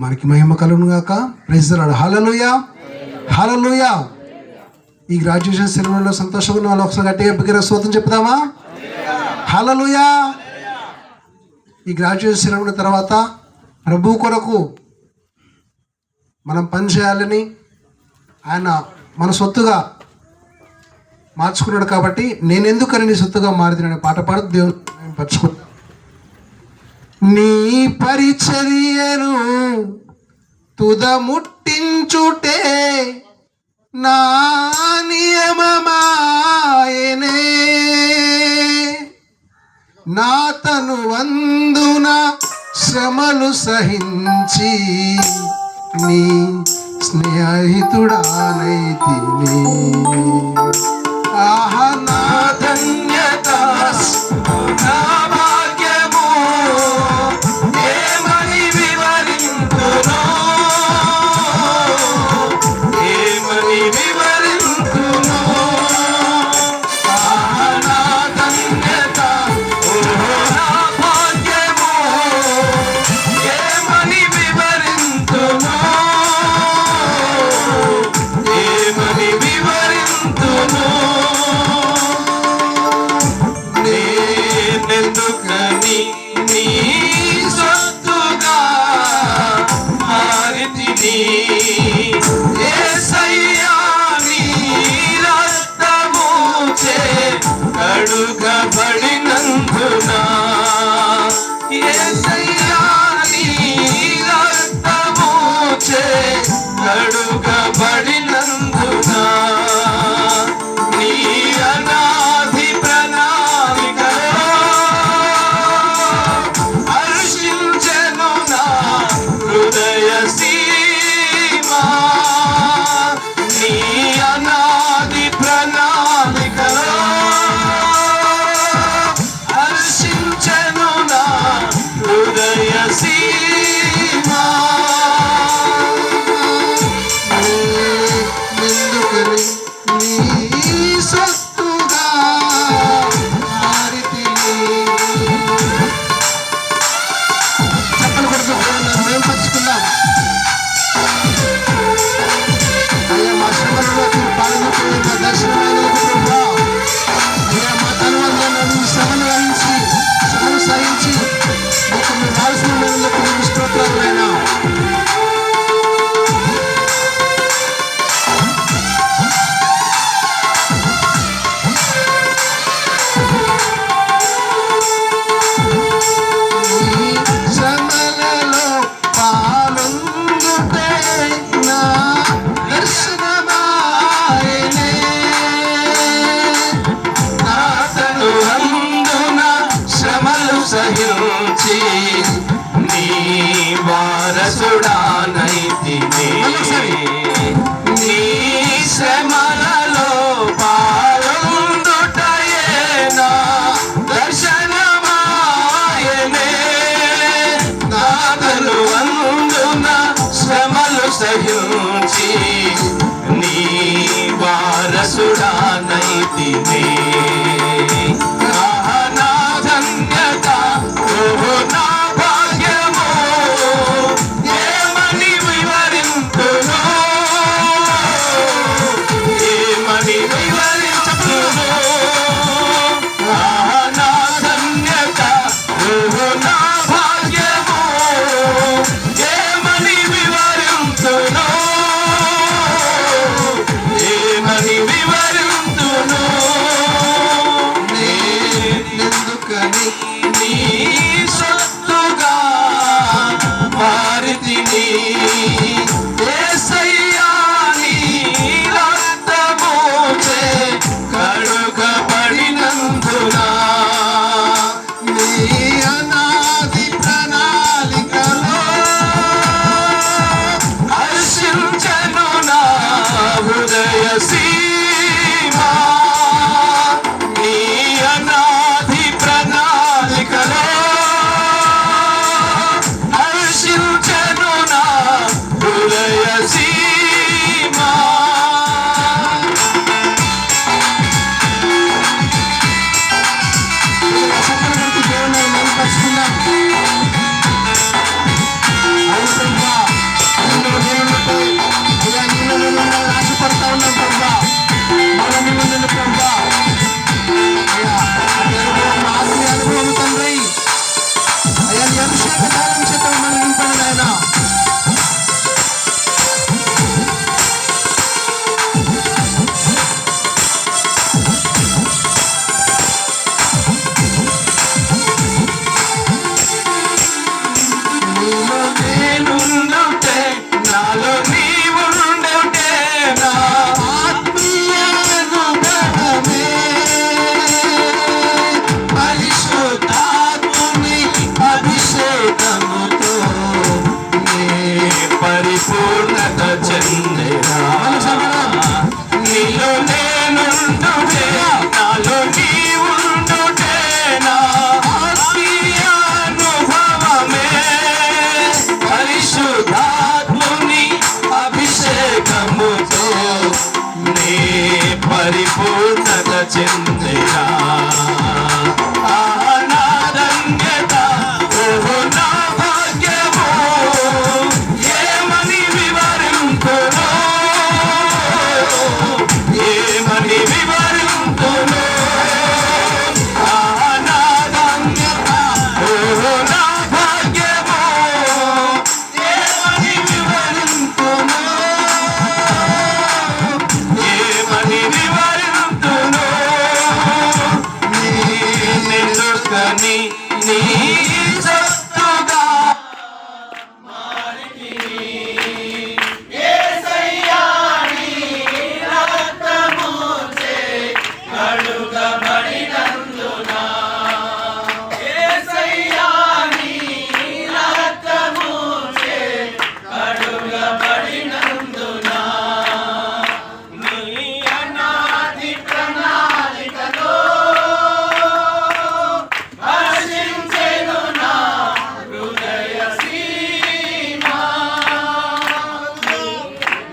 నామముకి మహిమ కలుగును గాక. Praise the lord. Hallelujah, hallelujah. ఈ గ్రాడ్యుయేషన్ సెలవుల్లో సంతోషంగా ఉన్న వాళ్ళు ఒకసారి గట్టిగా బిగ్గరగా స్తోత్రం చెప్తామా? హల్లెలూయా. ఈ గ్రాడ్యుయేషన్ సెలవుల తర్వాత ప్రభు కొరకు మనం పని చేయాలని ఆయన మన సొత్తుగా మార్చుకున్నాడు. కాబట్టి నేను ఎందుకని నీ సొత్తుగా మారుతున్నాను పాట పాడు దేవుని పరుచుకున్నాను. నీ పరిచర్యను తుదముట్టించుటే నా నియమమాయనే, నా తను వందున శ్రమలు సహించి నీ స్నేహితుడానైతిని. ఆహా నా ధన్యత, నా భాగ్యము, ఏమని వివరింతును, ఏమని వివరింతును. ఆహా నా ధన్యత, ఓహో నా భాగ్యము, ఏమని వివరింతును, ఏమని వివరింతును. నేనెందుకని నీ సొత్తుగా మారితిని, యేసయ్యా నీ రక్తముచే కడుగబడినందున, యేసయ్యా నీ రక్తముచే కడుగబడినందున, నీ అనాది ప్రణాళికలో హర్షించెను నా హృదయ సీమా. నీ అనాది ప్రణాళికలో హర్షించెను నా హృదయ సీమా. ఎందుకని నీ సొత్తుగా మారితిని. చప్పలు కొడుతూ మేము పంచుకుందాం. అయ్యా మా శ్రమలలో పాల్గొని మా దర్శనమైన అయ్యా మా తనువందరూ శ్రమను వహించి శ్రమను సహించి మీకు మీ వారసుల మేరకు మీకు స్తోత్రాలైనా. శ్రమలలో పాలొందుటే నా దర్శనమాయనే, నా తను అందున శ్రమలు సహించి నీ వారసుడానైతిని. నీ శ్రమలలో పాలొందుటయే నా దర్శనమాయనే, నా తను అందున శ్రమలు సహించి నీ వారసుడానైతిని. ఆహా నా ధన్యత, ఓహో నా భాగ్యము, ఏమని వివరింతును, ఏమని వివరించును. ఆహా నా ధన్యత, ఓహో నా భాగ్యము, ఏమని వివరింతును, ఏమని వివరింతును. పరిపూర్ణత చెందేనా నీలో నేనుండుటే నాలో నీవుండుటే నా ఆత్మీయ అనుభవమే పరిశుద్ధాత్ముని అభిషేకముతో నీ పరిపూర్ణత చెందేనా